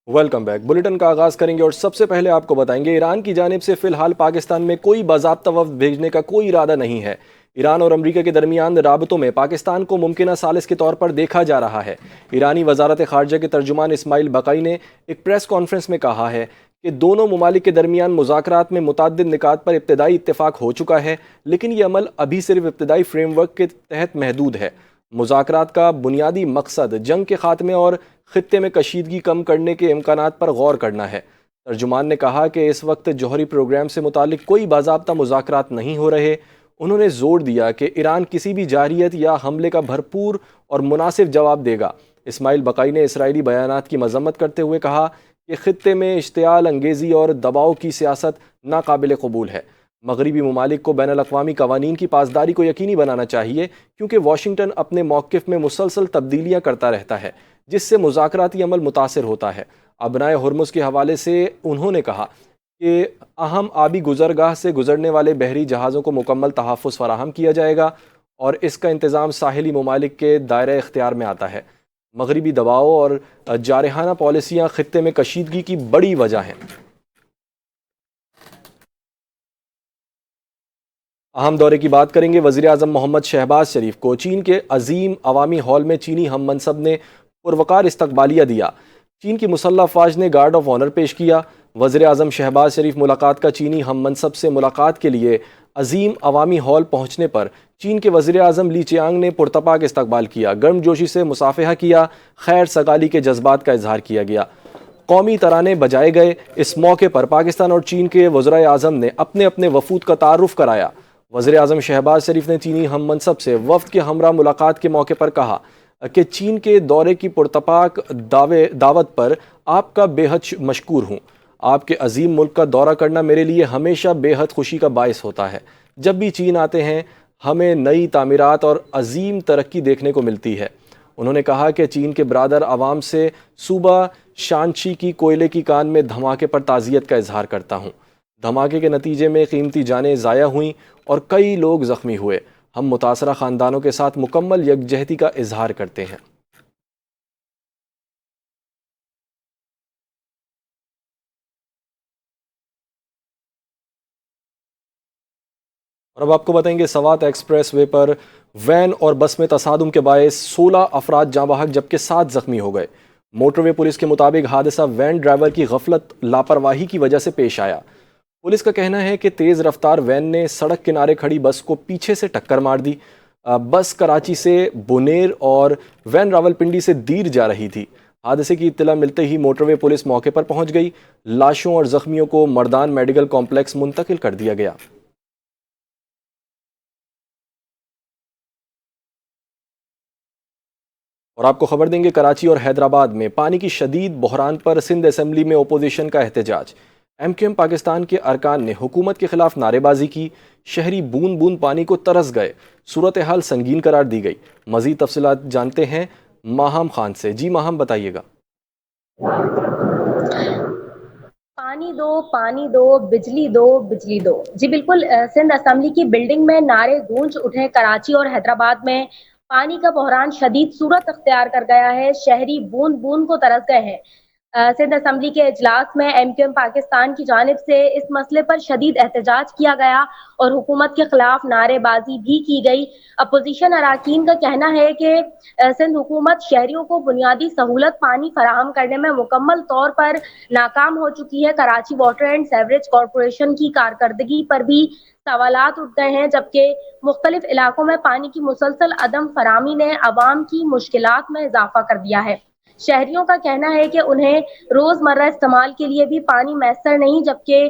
Welcome back. Bulletin का आगाज करेंगे और सबसे पहले आपको बताएंगे ईरान की जानिब से फिलहाल पाकिस्तान में कोई बाज़ाब्ता वफ़द भेजने का कोई इरादा नहीं है। ईरान और अमरीका के दरमियान राबतों में पाकिस्तान को मुमकिन सालिस के तौर पर देखा जा रहा है। ईरानी वजारत खारजा के तर्जुमान इस्माइल बकाई ने एक प्रेस कॉन्फ्रेंस में कहा है कि दोनों ममालिक के दरमियान मुज़ाकरात में मुतअद्दिद निकात पर इब्तदाई इत्तेफाक हो चुका है, लेकिन यह अमल अभी सिर्फ इब्तदाई फ्रेमवर्क के तहत महदूद है। मुज़ाकरात का बुनियादी मकसद जंग के खात्मे और खित्ते में कशीदगी कम करने के इम्कानात पर गौर करना है। तर्जुमान ने कहा कि इस वक्त जौहरी प्रोग्राम से मुतालिक कोई बाज़ाब्ता मुज़ाकरात नहीं हो रहे। उन्होंने जोर दिया कि ईरान किसी भी जारियत या हमले का भरपूर और मुनासिब जवाब देगा। इस्माइल बकाई ने इसराइली बयानात की मजम्मत करते हुए कहा कि खित्ते में इश्तियाल अंगेज़ी और दबाव की सियासत नाकाबिल कबूल है। मगरबी ममालिक को बैनुल अक़वामी क़वानीन की पासदारी को यकीनी बनाना चाहिए, क्योंकि वाशिंगटन अपने मौक़िफ़ में मुसलसल तब्दीलियाँ करता रहता है, जिससे मुज़ाकराती अमल मुतासिर होता है। अबनाए हुर्मुज़ के हवाले से उन्होंने कहा कि अहम आबी गुज़रगाह से गुजरने वाले बहरी जहाज़ों को मुकम्मल तहफ़्फ़ुज़ फराहम किया जाएगा और इसका इंतज़ाम साहिली ममालिक के दायरे इख्तियार में आता है। मगरबी दबाव और जारहाना पॉलिसियाँ खित्ते में कशीदगी की बड़ी वजह हैं। अहम दौरे की बात करेंगे। वज़ीर आज़म मोहम्मद शहबाज शरीफ को चीन के अजीम अवामी हॉल में चीनी हम मनसब ने पुरवकार इस्तकबालिया दिया। चीन की मुसल्लह फ़ौज ने गार्ड ऑफ ऑनर पेश किया। वज़ीर आज़म शहबाज शरीफ मुलाकात का चीनी हम मनसब से मुलाकात के लिए अजीम अवामी हॉल पहुँचने पर चीन के वज़ीर आज़म ली चियांग ने पुरतपाक इस्तकबाल किया, गर्मजोशी से मुसाफहा किया, खैर सगाली के जज्बात का इजहार किया गया, कौमी तराने बजाए गए। इस मौके पर पाकिस्तान और चीन के वज़राए आज़म ने अपने अपने वफूद का तारुफ कराया। वज़ीर आज़म शहबाज शरीफ ने चीनी हम मनसब से वफ़द के हमरा मुलाकात के मौके पर कहा कि चीन के दौरे की पुरतपाक दावत पर आपका बेहद मशकूर हूँ। आपके अजीम मुल्क का दौरा करना मेरे लिए हमेशा बेहद खुशी का बायस होता है। जब भी चीन आते हैं हमें नई तामीरात और अजीम तरक्की देखने को मिलती है। उन्होंने कहा कि चीन के बरादर आवाम से सूबा शानची की कोयले की कान में धमाके पर ताज़ियत का इजहार करता हूँ। धमाके के नतीजे में कीमती जानें ज़ाया हुईं और कई लोग ज़ख्मी हुए। हम मुतासरा ख़ानदानों के साथ मुकम्मल यकजहती का इजहार करते हैं। और अब आपको बताएंगे सवात एक्सप्रेस वे पर वैन और बस में तसादुम के बायस 16 अफराद जाँ बहक जबकि 7 जख्मी हो गए। मोटरवे पुलिस के मुताबिक हादसा वैन ड्राइवर की गफलत लापरवाही की वजह से पेश आया। पुलिस का कहना है कि तेज़ रफ्तार वैन ने सड़क किनारे खड़ी बस को पीछे से टक्कर मार दी। बस कराची से बुनेर और वैन रावलपिंडी से दीर जा रही थी। हादसे की इत्तला मिलते ही मोटरवे पुलिस मौके पर पहुंच गई। लाशों और जख्मियों को मर्दान मेडिकल कॉम्प्लेक्स मुंतकिल कर दिया गया। और आपको खबर देंगे कराची और हैदराबाद में पानी की शदीद बहरान पर सिंध असम्बली में अपोजिशन का एहतजाज। MQM पाकिस्तान के अरकान ने हुकूमत के खिलाफ नारेबाजी की। शहरी बूंद बूंद पानी को तरस गए। सूरत हाल संगीन करार दी गई। मजीद तफसीलात जानते हैं माहम खान से। जी माहम, बताइएगा। पानी दो, बिजली दो, बिजली दो। जी बिल्कुल, सिंध असेंबली की बिल्डिंग में नारे गूंज उठे। कराची और हैदराबाद में पानी का बहरान शदीद सूरत अख्तियार कर गया है। शहरी बूंद बूंद को तरस गए हैं। सिंध असेंबली के इजलास में MQM पाकिस्तान की जानिब से इस मसले पर शदीद एहतजाज किया गया और हुकूमत के खिलाफ नारेबाजी भी की गई। अपोजिशन अराकीन का कहना है कि सिंध हुकूमत शहरियों को बुनियादी सहूलत पानी फराहम करने में मुकम्मल तौर पर नाकाम हो चुकी है। Karachi water and sewerage corporation की कारकर्दगी पर भी सवालात उठ गए हैं, जबकि मुख्तलिफ इलाकों में पानी की मुसलसल अदम फरामी ने अवाम की मुश्किलात में इजाफा कर दिया है। शहरियों का कहना है कि उन्हें रोजमर्रा इस्तेमाल के लिए भी पानी मैसर नहीं, जबकि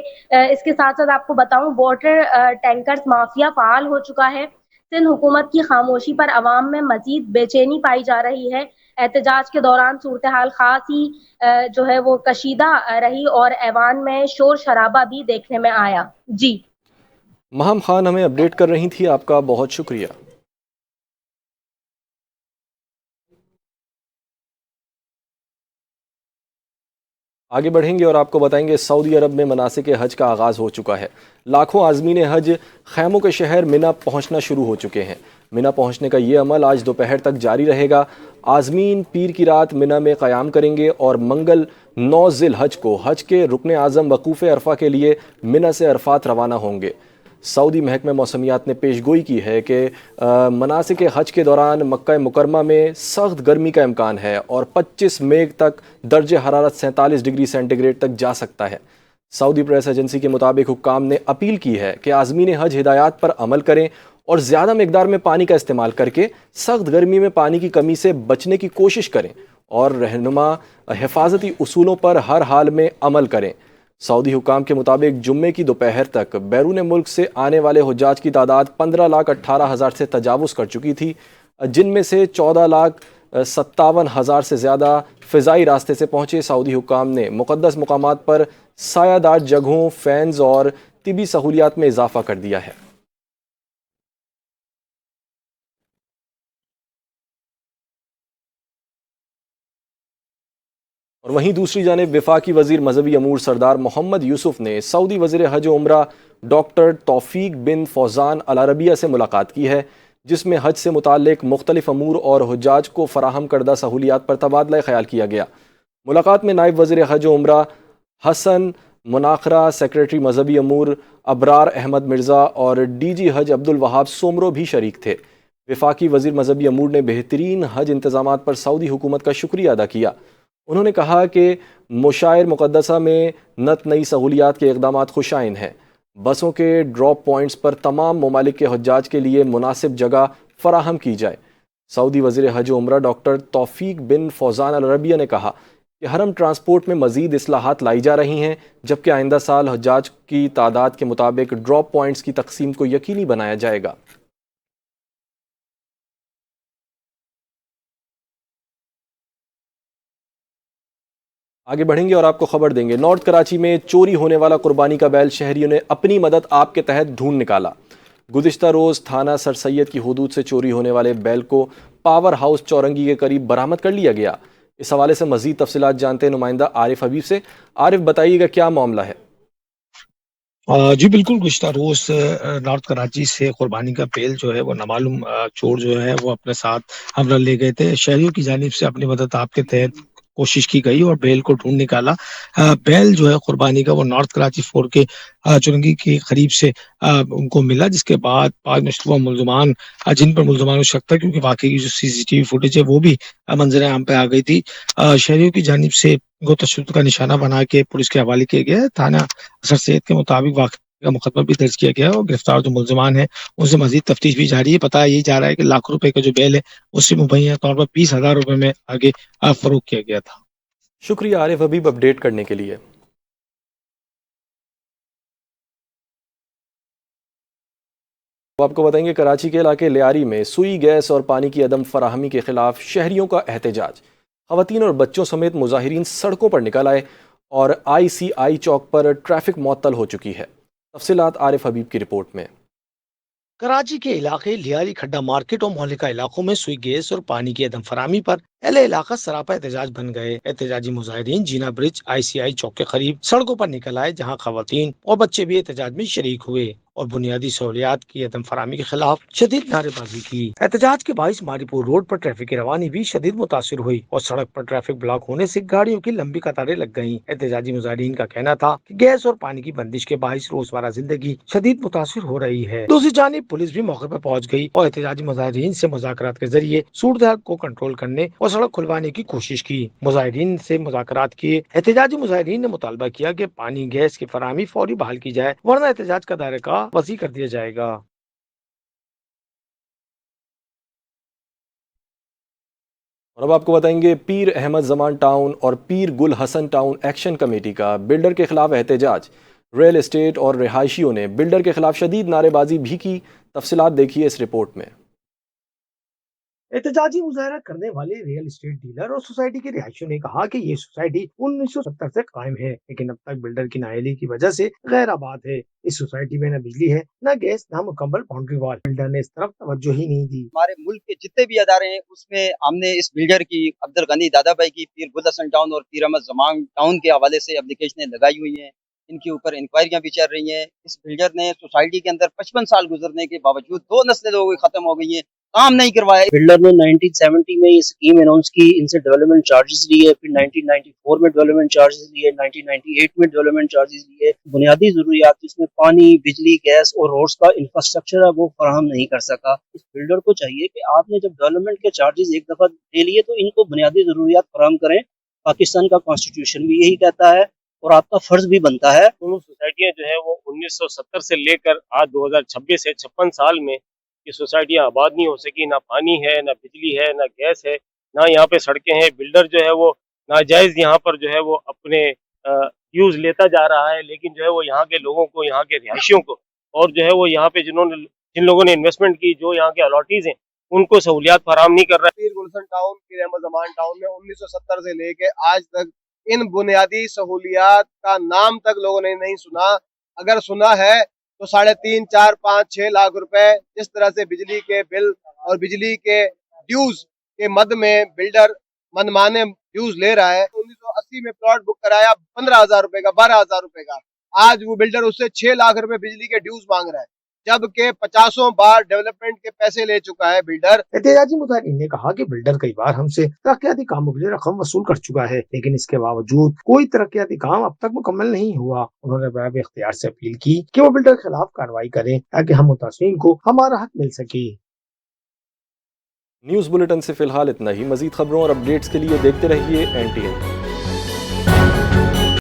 इसके साथ साथ आपको बताऊं वाटर टैंकर्स माफिया फाल हो चुका है। सिंध हुकूमत की खामोशी पर अवाम में मजीद बेचैनी पाई जा रही है। एहतजाज के दौरान सूरत हाल खास ही जो है वो कशीदा रही और ऐवान में शोर शराबा भी देखने में आया। जी माहम खान हमें अपडेट कर रही थी, आपका बहुत शुक्रिया। आगे बढ़ेंगे और आपको बताएंगे सऊदी अरब में मनासिक हज का आगाज़ हो चुका है। लाखों आज़मीन हज खैमों के शहर मिना पहुंचना शुरू हो चुके हैं। मिना पहुंचने का ये अमल आज दोपहर तक जारी रहेगा। आज़मीन पीर की रात मिना में क़याम करेंगे और मंगल 9 ज़िल हज को हज के रुकन आज़म वकूफ़ अरफा के लिए मिना से अरफात रवाना होंगे। सऊदी महकमे मौसमियात ने पेशगोई की है कि मनासिक हज के दौरान मक्का मुकरमा में सख्त गर्मी का इम्कान है और 25 मई तक दर्ज हरारत 47 डिग्री सेंटीग्रेड तक जा सकता है। सऊदी प्रेस एजेंसी के मुताबिक हुक्काम ने अपील की है कि आज़मीन हज हिदायत पर अमल करें और ज़्यादा मकदार में पानी का इस्तेमाल करके सख्त गर्मी में पानी की कमी से बचने की कोशिश करें और रहनुमा हिफाजती उसूलों पर हर हाल में अमल करें। सऊदी हुक्काम के मुताबिक जुम्मे की दोपहर तक बैरून मुल्क से आने वाले हुज्जाज की तादाद 15,18,000 से तजावुज़ कर चुकी थी, जिनमें से 14,57,000 से ज़्यादा फ़िज़ाई रास्ते से पहुँचे। सऊदी हुक्काम ने मुक़द्दस मकामात पर सायादार जगहों, फ़ैन्स और तिबी सहूलियात में इजाफ़ा कर दिया है। और वहीं दूसरी जानिब वफाकी वज़ीर मजहबी अमूर सरदार मोहम्मद यूसुफ ने सऊदी वज़ीर हज उम्रा डॉक्टर तौफीक बिन फौजान अल अरबिया से मुलाकात की है, जिसमें हज से मुताल्लिक़ मुख्तलिफ अमूर और हुज्जाज को फ़राहम करदा सहूलियात पर तबादला ख़याल किया गया। मुलाकात में नायब वज़ीर हज उम्रा हसन मुनाखरा, सेक्रेटरी मजहबी अमूर अबरार अहमद मिर्ज़ा और DG हज अब्दुल वहाब सोमरो भी शरीक थे। वफाकी वज़ीर मजहबी अमूर ने बेहतरीन हज इंतज़ामात पर सऊदी हुकूमत का शुक्रिया अदा किया। उन्होंने कहा कि मुशायर मुक़द्दसा में नत नई सहूलियात के इक़दामात खुशाइन हैं। बसों के ड्रॉप पॉइंट्स पर तमाम ममालिक के हुज्जाज के लिए मुनासिब जगह फ़राहम की जाए। सऊदी वज़ीर हज उम्रा डॉक्टर तौफीक बिन फौजान अल अरबिया ने कहा कि हरम ट्रांसपोर्ट में मज़ीद इस्लाहात लाई जा रही हैं, जबकि आइंदा साल हुज्जाज की तादाद के मुताबिक ड्रॉप पॉइंट्स की तकसीम को यकीनी बनाया जाएगा। आगे बढ़ेंगे और आपको खबर देंगे। नॉर्थ कराची में चोरी होने वाला कुर्बानी का बैल शहरियों ने अपनी मदद आप के तहत ढूंढ निकाला। गुज़िश्ता रोज़ थाना सर सैयद की हुदूद से चोरी होने वाले बैल को पावर हाउस चौरंगी के करीब बरामद कर लिया गया। इस हवाले से मज़ीद तफसीलात जानते हैं नुमाइंदा आरिफ हबीब से। आरिफ, बताइएगा क्या मामला है? जी बिल्कुल, गुज़िश्ता रोज़ नॉर्थ कराची से कुर्बानी का बैल जो है वो नामालूम चोर जो है वो अपने साथ हमरा ले गए थे। शहरियों की जानिब से अपनी मदद आपके तहत कोशिश की गई और बैल को ढूंढ निकाला। बैल जो है कुर्बानी का वो नॉर्थ कराची फोर्ट के चुरंगी के करीब से उनको मिला, जिसके बाद 5 मशतबा मुल्ज़मान जिन पर मुल्ज़मान शक था, क्योंकि वाकई की जो CCTV फुटेज है वो भी मंजर आम पे आ गई थी। शहरियों की जानिब से इनको तशद्दुद का निशाना बना के पुलिस के हवाले किया गया है। थाना सर सैयद के मुताबिक वाकई का मुकदमा भी दर्ज किया गया है और गिरफ्तार जो मुल्ज़मान है उनसे मजीद तफ्तीश भी जारी है। बताया यही जा रहा है कि लाखों रुपए का जो बैल है उससे मुबैना तौर पर 20,000 रुपए में आगे फरोख्त किया गया था। शुक्रिया आरिफ हबीब अपडेट करने के लिए। तो आपको बताएंगे कराची के इलाके लियारी में सुई गैस और पानी की अदम फराहमी के खिलाफ शहरियों का एहतजाज। खवातीन और बच्चों समेत मुजाहिरीन सड़कों पर निकल आए और ICI चौक पर ट्रैफिक मुअत्तल हो चुकी है। तफसीलात आरिफ हबीब की रिपोर्ट में। कराची के इलाके लियारी खड्डा मार्केट और मोहल्लिका इलाकों में सुई गैस और पानी की अदम फरामी पर अहले इलाका सरापा एहतजाज बन गए। एहतजाजी मुजाहिरीन जीना ब्रिज ICI चौक के करीब सड़कों पर निकल आए, जहां खवातीन और बच्चे भी एहतजाज में शरीक हुए और बुनियादी सहूलियात की अदम फरामी के खिलाफ शदीद नारेबाजी की। एहतजाज के बाईस मारीपुर रोड पर ट्रैफिक की रवानी भी शदीद मुतासिर हुई और सड़क पर ट्रैफिक ब्लॉक होने से गाड़ियों की लंबी कतारें लग गईं। एहतजाजी मुजाहिरीन का कहना था कि गैस और पानी की बंदिश के बाईस रोजमर्रा जिंदगी शदीद मुतासिर हो रही है। दूसरी जानिब पुलिस भी मौके पर पहुंच गई और एहतजाजी मुजाहिरीन से मुज़ाकरात के जरिए सूरत को कंट्रोल करने और सड़क खुलवाने की कोशिश की। मुजाहिरीन से मुज़ाकरात किए एहतजाजी मुजाहिरीन ने मुतालबा किया कि पानी गैस की फराहमी फौरी बहाल की जाए, वरना एहतजाज का दायरा का वसी कर दिया जाएगा। और अब आपको बताएंगे पीर अहमद जमान टाउन और पीर गुल हसन टाउन एक्शन कमेटी का बिल्डर के खिलाफ एहतजाज। रियल एस्टेट और रिहायशियों ने बिल्डर के खिलाफ शदीद नारेबाजी भी की। तफसीलात देखिए इस रिपोर्ट में। एहतजाजी मुजाहरा करने वाले रियल एस्टेट डीलर और सोसाइटी के रिहायशियों ने कहा कि ये सोसाइटी 1970 से कायम है, लेकिन अब तक बिल्डर की नाअहली की वजह से गैर आबाद है। इस सोसाइटी में न बिजली है, न गैस, न मुकम्मल बाउंड्री वॉल। बिल्डर ने इस तरफ तवज्जो ही नहीं दी। हमारे मुल्क के जितने भी अदारे हैं उसमें हमने इस बिल्डर की, अब्दुल गनी दादाभाई की, पीर बुल हसन टाउन और पीर अहमद जमान टाउन के हवाले से एप्लीकेशनें लगाई हुई हैं। इनके ऊपर इंक्वायरियां भी चल रही हैं। इस बिल्डर ने सोसाइटी के अंदर 55 साल गुजरने के बावजूद 2 नस्लें लोगों की खत्म हो गई हैं, काम नहीं करवाया। बिल्डर ने 1970 में ये स्कीम अनाउंस की, इनसे डेवलपमेंट चार्जेस लिए, फिर 1994 में डेवलपमेंट चार्जेस लिए, 1998 में डेवलपमेंट चार्जेस लिए। बुनियादी जरूरियात जिसमें पानी, बिजली, गैस और रोड्स का इंफ्रास्ट्रक्चर है वो फराहम नहीं कर सका। इस बिल्डर को चाहिए कि आपने जब डेवलपमेंट के चार्जेस एक दफा दे लिए तो इनको बुनियादी जरूरियात फराहम करें। पाकिस्तान का कॉन्स्टिट्यूशन भी यही कहता है और आपका फर्ज भी बनता है। दोनों सोसाइटियां जो है वो 1970 से लेकर आज 2026 है, 56 साल में ये सोसाइटियां आबाद नहीं हो सकी। ना पानी है, ना बिजली है, ना गैस है, ना यहाँ पे सड़कें हैं। बिल्डर जो है वो नाजायज यहाँ पर जो है वो अपने ड्यूज लेता जा रहा है, लेकिन जो है वो यहाँ के लोगों को, यहाँ के रिहायशियों को और जो है वो यहाँ पे जिन लोगों ने इन्वेस्टमेंट की, जो यहाँ के अलॉटीज हैं, उनको सहूलियात फराहम नहीं कर रहा है। पीर गुलशन टाउन, पीर अहमद जमान टाउन में 1970 से लेके आज तक इन बुनियादी सहूलियात का नाम तक लोगों ने नहीं सुना। अगर सुना है तो 3.5, 4, 5, 6 लाख रुपए जिस तरह से बिजली के बिल और बिजली के ड्यूज के मद में बिल्डर मनमाने ड्यूज ले रहा है। 1980 में प्लॉट बुक कराया 15,000 रुपए का, 12,000 रुपए का। आज वो बिल्डर उससे 6 लाख रुपए बिजली के ड्यूज मांग रहा है, जबकि 50 बार डेवलपमेंट के पैसे ले चुका है बिल्डर। एहतजाजी मुजाहिरीन ने कहा कि बिल्डर कई बार हमसे तरक्याती कामों के लिए रकम वसूल कर चुका है, लेकिन इसके बावजूद कोई तरक्याती काम अब तक मुकम्मल नहीं हुआ। उन्होंने बैब इख्तियार से अपील की कि वो बिल्डर के खिलाफ कार्रवाई करें ताकि हम मुतासिरीन को हमारा हक मिल सके। न्यूज़ बुलेटिन से फिलहाल इतना ही। मजीद खबरों और अपडेट्स के लिए देखते रहिए NTN।